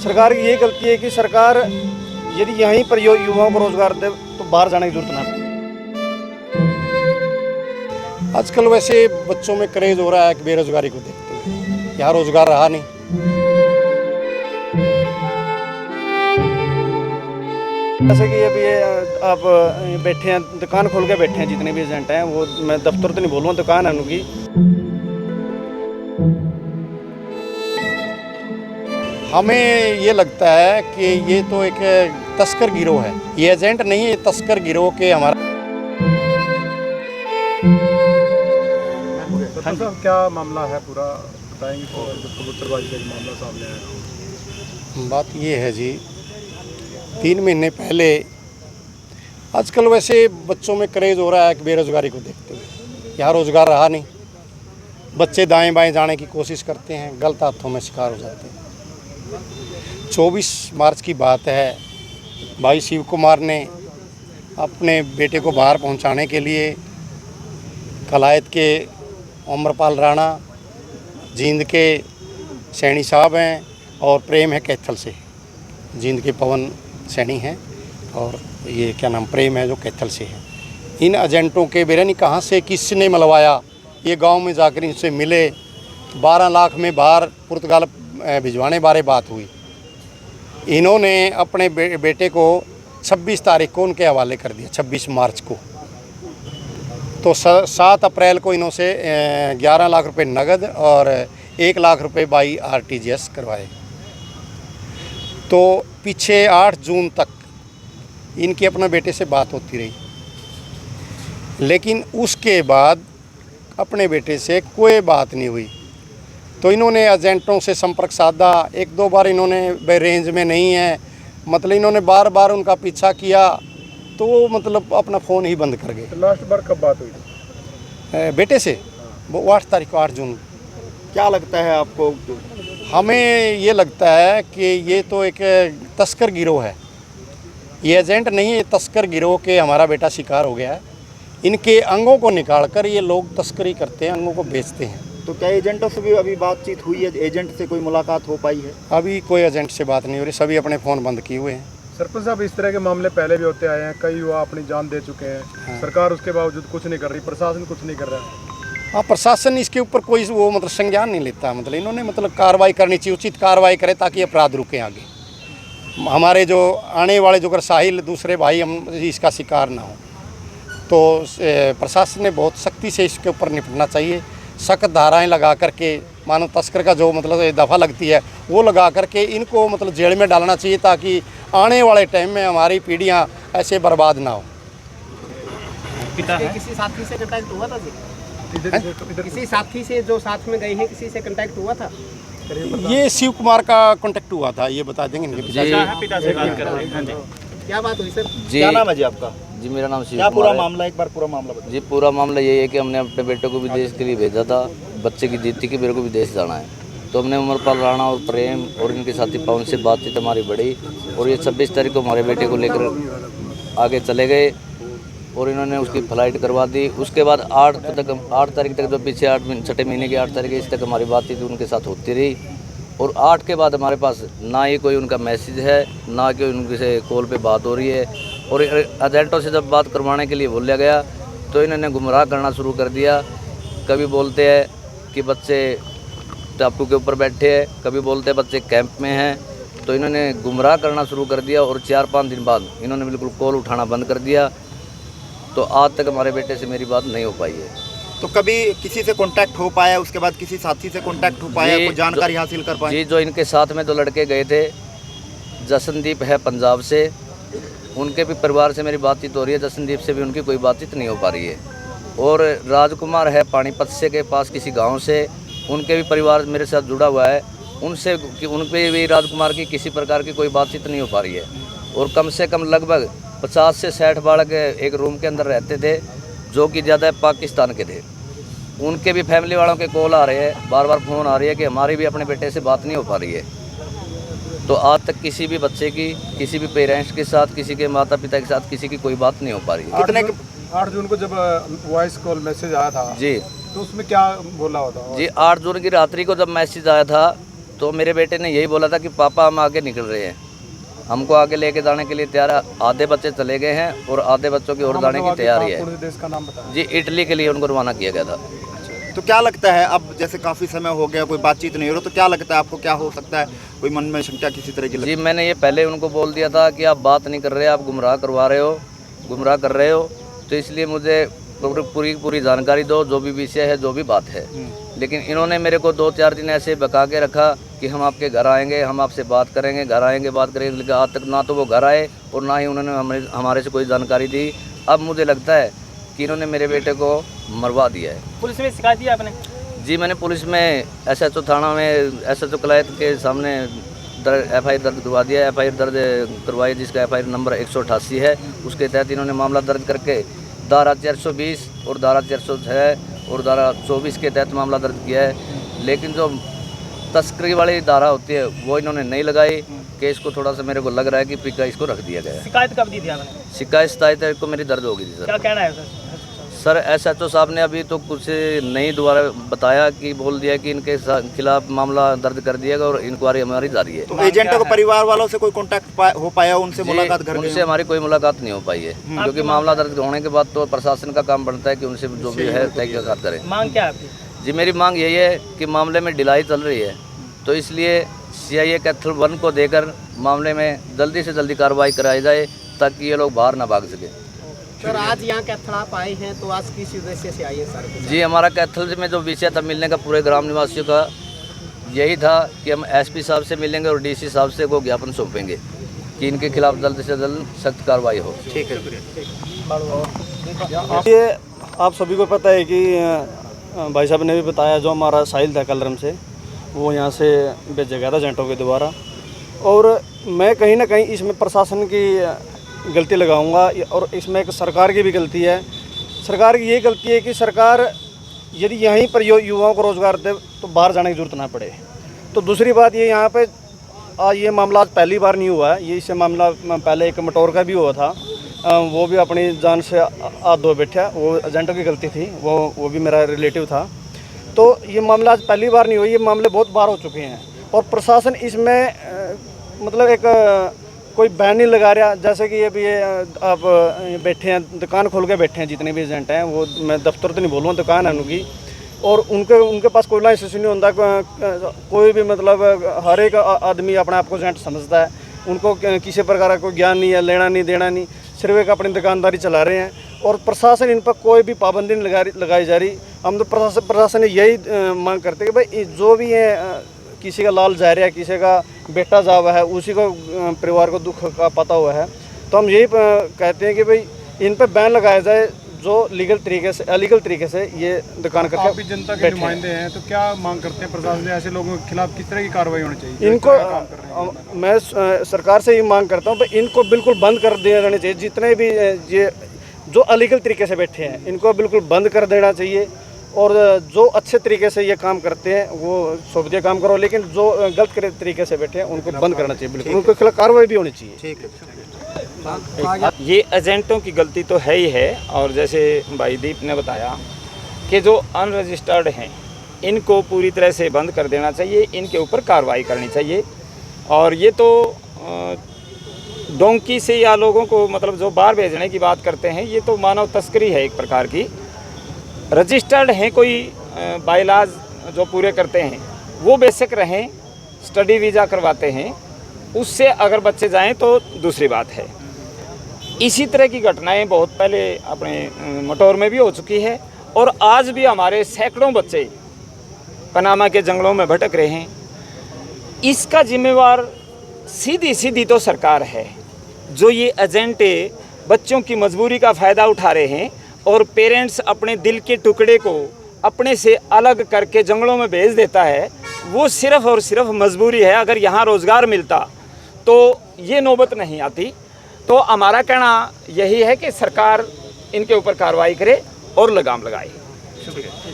सरकार की यही गलती है कि सरकार यदि यहीं पर युवाओं को रोजगार दे तो बाहर जाने की जरूरत ना पड़े। आजकल वैसे बच्चों में क्रेज हो रहा है कि बेरोजगारी को देखते हुए यहाँ रोजगार रहा नहीं। जैसे कि अभी आप बैठे हैं, दुकान खोल के बैठे हैं, जितने भी एजेंट हैं वो, मैं दफ्तर तो नहीं बोलूँगा, दुकान है उनकी। हमें ये लगता है कि ये तो एक तस्कर गिरोह है, ये एजेंट नहीं है, ये तस्कर गिरोह के हमारा। हाँ साहब, क्या मामला है पूरा बताएंगे तो, जब कबूतरबाजी का मामला सामने आया? बात ये है जी, 3 महीने पहले, आजकल वैसे बच्चों में क्रेज हो रहा है कि बेरोजगारी को देखते हुए यहाँ रोजगार रहा नहीं। बच्चे दाएं बाएं जाने की कोशिश करते हैं, गलत हाथों में शिकार हो जाते हैं। 24 मार्च की बात है, भाई शिव कुमार ने अपने बेटे को बाहर पहुंचाने के लिए कलायत के उमरपाल राणा, जींद के सैनी साहब हैं और प्रेम है कैथल से, जींद के पवन सैनी हैं और ये क्या नाम प्रेम है जो कैथल से है। इन एजेंटों के बेरनी कहाँ से किसने मलवाया, ये गांव में जाकर इनसे मिले, 12 लाख में बाहर पुर्तगाल भिजवाने बारे बात हुई। इन्होंने अपने बेटे को 26 तारीख को उनके हवाले कर दिया, 26 मार्च को। तो 7 अप्रैल को इन्हों से 11 लाख रुपए नगद और 1 लाख रुपए बाई RTGS करवाए। तो पीछे 8 जून तक इनकी अपने बेटे से बात होती रही, लेकिन उसके बाद अपने बेटे से कोई बात नहीं हुई। तो इन्होंने एजेंटों से संपर्क साधा, 1-2 बार इन्होंने रेंज में नहीं है, मतलब इन्होंने बार बार उनका पीछा किया, तो वो मतलब अपना फ़ोन ही बंद कर गए। तो लास्ट बार कब बात हुई बेटे से? वो 8 तारीख को, 8 जून। क्या लगता है आपको? हमें ये लगता है कि ये तो एक तस्कर गिरोह है, ये एजेंट नहीं है, ये तस्कर गिरोह के हमारा बेटा शिकार हो गया है। इनके अंगों को निकालकर ये लोग तस्करी करते हैं, अंगों को बेचते हैं। तो क्या एजेंटों से भी अभी बातचीत हुई है? एजेंट से कोई मुलाकात हो पाई है? अभी कोई एजेंट से बात नहीं हो रही, सभी अपने फ़ोन बंद किए हुए हैं। सरपंच साहब, इस तरह के मामले पहले भी होते आए हैं, कई युवा अपनी जान दे चुके हैं। हाँ। सरकार उसके बावजूद कुछ नहीं कर रही, प्रशासन कुछ नहीं कर रहा है। हाँ, प्रशासन इसके ऊपर कोई वो मतलब संज्ञान नहीं लेता, मतलब इन्होंने मतलब कार्रवाई करनी चाहिए, उचित कार्रवाई करे ताकि अपराध रुके आगे। हमारे जो आने वाले जो अगर साहिल दूसरे भाई हम इसका शिकार ना हो, तो प्रशासन ने बहुत सख्ती से इसके ऊपर निपटना चाहिए। सख्त धाराएं लगा करके, मानव तस्कर का जो मतलब दफ़ा लगती है वो लगा करके इनको मतलब जेल में डालना चाहिए, ताकि आने वाले टाइम में हमारी पीढ़ियां ऐसे बर्बाद ना हो। किसी साथी से कांटेक्ट हुआ था जी? किसी साथी से जो साथ में गए हैं, किसी से कांटेक्ट हुआ था? ये शिव कुमार का कांटेक्ट हुआ था, ये बता देंगे इनके पिता से बात कर रहे हैं। क्या बात हुई सर? जी, क्या नाम है जी आपका? जी मेरा नाम शिव क्या कुमार पूरा है। मामला, एक बार पूरा मामला बताइए। जी पूरा मामला यही है कि हमने अपने बेटे को विदेश के लिए भेजा था, बच्चे की जिद थी कि मेरे को विदेश जाना है। तो हमने उमरपाल राणा और प्रेम और इनके साथी पवन से बातचीत हमारी बढ़ी और ये 26 तारीख को हमारे बेटे को लेकर आगे चले गए और इन्होंने उसकी फ़्लाइट करवा दी। उसके बाद 8 तारीख तक, जो पीछे 6 महीने की 8 तारीख इस तक हमारी बातचीत उनके साथ होती रही। और 8 के बाद हमारे पास ना ही कोई उनका मैसेज है, ना कि उनसे कॉल पे बात हो रही है। और एजेंटों से जब बात करवाने के लिए बोला गया तो इन्होंने गुमराह करना शुरू कर दिया। कभी बोलते हैं कि बच्चे टापू के ऊपर बैठे हैं, कभी बोलते हैं बच्चे कैंप में हैं। तो इन्होंने गुमराह करना शुरू कर दिया और 4-5 दिन बाद इन्होंने बिल्कुल कॉल उठाना बंद कर दिया। तो आज तक हमारे बेटे से मेरी बात नहीं हो पाई है। तो कभी किसी से कांटेक्ट हो पाया, उसके बाद किसी साथी से कांटेक्ट हो पाया, कोई जानकारी हासिल कर पाए? जी, जो इनके साथ में 2 लड़के गए थे, जसनदीप है पंजाब से, उनके भी परिवार से मेरी बातचीत हो रही है, जसनदीप से भी उनकी कोई बातचीत नहीं हो पा रही है। और राजकुमार है पानीपत से के पास किसी गांव से, उनके भी परिवार मेरे साथ जुड़ा हुआ है, उनसे उन पर भी राजकुमार की किसी प्रकार की कोई बातचीत नहीं हो पा रही है। और कम से कम लगभग 50 से 60 बालक एक रूम के अंदर रहते थे, जो कि ज़्यादा पाकिस्तान के थे। उनके भी फैमिली वालों के कॉल आ रहे हैं, बार बार फ़ोन आ रही है कि हमारी भी अपने बेटे से बात नहीं हो पा रही है। तो आज तक किसी भी बच्चे की, किसी भी पेरेंट्स के साथ, किसी के माता पिता के साथ किसी की कोई बात नहीं हो पा रही है। 8 जून को जब वॉइस कॉल मैसेज आया था जी, तो उसमें क्या बोला होता? जी 8 जून की रात्रि को जब मैसेज आया था तो मेरे बेटे ने यही बोला था कि पापा हम आगे निकल रहे हैं, हमको आगे लेके जाने के लिए तैयार है। आधे बच्चे चले गए हैं और आधे बच्चों की और जाने की तैयारी है। कौन से देश का नाम बताया? जी इटली के लिए उनको रवाना किया गया था। तो क्या लगता है, अब जैसे काफ़ी समय हो गया कोई बातचीत नहीं हो रही, तो क्या लगता है आपको, क्या हो सकता है? कोई मन में शंका किसी तरह की जी मैंने ये पहले उनको बोल दिया था कि आप बात नहीं कर रहे, आप गुमराह करवा रहे हो, गुमराह कर रहे हो, तो इसलिए मुझे पूरी जानकारी दो, जो भी विषय है, जो भी बात है। लेकिन इन्होंने मेरे को 2-4 दिन ऐसे बका के रखा कि हम आपके घर आएंगे, हम आपसे बात करेंगे, घर आएंगे, बात करेंगे। लेकिन आज तक ना तो वो घर आए और ना ही उन्होंने हमारे से कोई जानकारी दी। अब मुझे लगता है कि इन्होंने मेरे बेटे को मरवा दिया है। पुलिस में शिकायत दी आपने? जी मैंने पुलिस में SHO थाना में SHO कलायत के सामने FIR दर्ज करवा दिया। FIR दर्ज करवाई जिसका FIR नंबर 188 है। उसके तहत इन्होंने मामला दर्ज करके धारा 420 और धारा 406 और धारा 24 के तहत मामला दर्ज किया है। लेकिन जो तस्करी वाली धारा होती है वो इन्होंने नहीं लगाई। केस को थोड़ा सा मेरे को लग रहा है कि पिका इसको रख दिया गया है। शिकायत कब दी थी आपने? शिकायत 27 तारीख को मेरी दर्ज होगी थी सर। क्या कहना है सर SHO साहब ने अभी तो कुछ नहीं दोबारा बताया कि बोल दिया कि इनके खिलाफ मामला दर्ज कर दिया गया और इंक्वायरी हमारी जारी है। तो एजेंटों को परिवार वालों से कोई कांटेक्ट हो पाया, उनसे मुलाकात कर उनसे हमारी कोई मुलाकात नहीं हो पाई है, क्योंकि मामला दर्ज होने के बाद तो प्रशासन का काम बनता है कि उनसे जो भी है तहकीकात करें। मांग क्या है आपकी? जी मेरी मांग यही है कि मामले में ढिलाई चल रही है, तो इसलिए CIA कैथल 1 को देकर मामले में जल्दी से जल्दी कार्रवाई कराई जाए ताकि ये लोग बाहर ना भाग सके। सर आज यहाँ कैथल आप आए हैं तो आज किस उद्देश्य से आए हैं सर? जी हमारा कैथल में जो विषय था मिलने का पूरे ग्राम निवासियों का यही था कि हम SP साहब से मिलेंगे और DC साहब से वो ज्ञापन सौंपेंगे कि इनके खिलाफ जल्द से जल्द सख्त कार्रवाई हो। ठीक है। ये आप सभी को पता है कि भाई साहब ने भी बताया, जो हमारा साहिल था कलरम से, वो यहाँ से भेजा गया था एजेंटों के द्वारा। और मैं कहीं ना कहीं इसमें प्रशासन की गलती लगाऊंगा और इसमें एक सरकार की भी गलती है। सरकार की ये गलती है कि सरकार यदि यहीं पर युवाओं को रोज़गार दे तो बाहर जाने की ज़रूरत ना पड़े। तो दूसरी बात ये यहाँ पे ये मामला आज पहली बार नहीं हुआ है, ये इससे मामला पहले एक मटोर का भी हुआ था, वो भी अपनी जान से हाथ धो बैठा, वो एजेंटों की गलती थी, वो भी मेरा रिलेटिव था। तो ये मामला आज पहली बार नहीं हुआ, ये मामले बहुत बार हो चुके हैं और प्रशासन इसमें मतलब एक कोई बैन नहीं लगा रहा। जैसे कि अभी ये आप बैठे हैं, दुकान खोल के बैठे हैं जितने भी एजेंट हैं, वो मैं दफ्तर तो नहीं बोलूँगा, दुकान है उनकी, और उनके पास कोई लाइसेंस नहीं होता। कोई भी मतलब हर एक आदमी अपने आप को एजेंट समझता है, उनको किसी प्रकार का कोई ज्ञान नहीं है, लेना नहीं देना नहीं, सिर्फ एक अपनी दुकानदारी चला रहे हैं और प्रशासन इन पर कोई भी पाबंदी नहीं लगाई जा रही। हम तो प्रशासन ने यही मांग करते हैं कि भाई जो भी है, किसी का लाल जा रहा है, किसी का बेटा जा हुआ है, उसी को परिवार को दुख का पता हुआ है, तो हम यही कहते हैं कि भाई इन पर बैन लगाया जाए, जो लीगल तरीके से अलीगल तरीके से ये दुकान करके। आप भी जनता के नुमाइंदे हैं, तो क्या मांग करते हैं प्रशासन से, ऐसे लोगों के खिलाफ किस तरह की कार्रवाई होनी चाहिए? इनको मैं सरकार से ये मांग करता हूँ भाई इनको बिल्कुल बंद कर दिया जाना चाहिए। जितने भी ये जो अलीगल तरीके से बैठे हैं इनको बिल्कुल बंद कर देना चाहिए, और जो अच्छे तरीके से ये काम करते हैं वो सोचते काम करो, लेकिन जो गलत तरीके से बैठे हैं उनको बंद करना चाहिए, बिल्कुल उनके खिलाफ कार्रवाई भी होनी चाहिए। ठीक है। ये एजेंटों की गलती तो है ही है, और जैसे भाई दीप ने बताया कि जो अनरजिस्टर्ड हैं इनको पूरी तरह से बंद कर देना चाहिए, इनके ऊपर कार्रवाई करनी चाहिए। और ये तो डोंकी से या लोगों को मतलब जो बाहर भेजने की बात करते हैं, ये तो मानव तस्करी है एक प्रकार की। रजिस्टर्ड हैं कोई बाइलाज जो पूरे करते हैं वो बेशक रहें, स्टडी वीज़ा करवाते हैं, उससे अगर बच्चे जाएं तो दूसरी बात है। इसी तरह की घटनाएं बहुत पहले अपने मटोर में भी हो चुकी है, और आज भी हमारे सैकड़ों बच्चे पनामा के जंगलों में भटक रहे हैं। इसका जिम्मेवार सीधी सीधी तो सरकार है, जो ये एजेंट बच्चों की मजबूरी का फ़ायदा उठा रहे हैं और पेरेंट्स अपने दिल के टुकड़े को अपने से अलग करके जंगलों में भेज देता है। वो सिर्फ़ और सिर्फ मजबूरी है, अगर यहाँ रोज़गार मिलता तो ये नौबत नहीं आती। तो हमारा कहना यही है कि सरकार इनके ऊपर कार्रवाई करे और लगाम लगाए। शुक्रिया।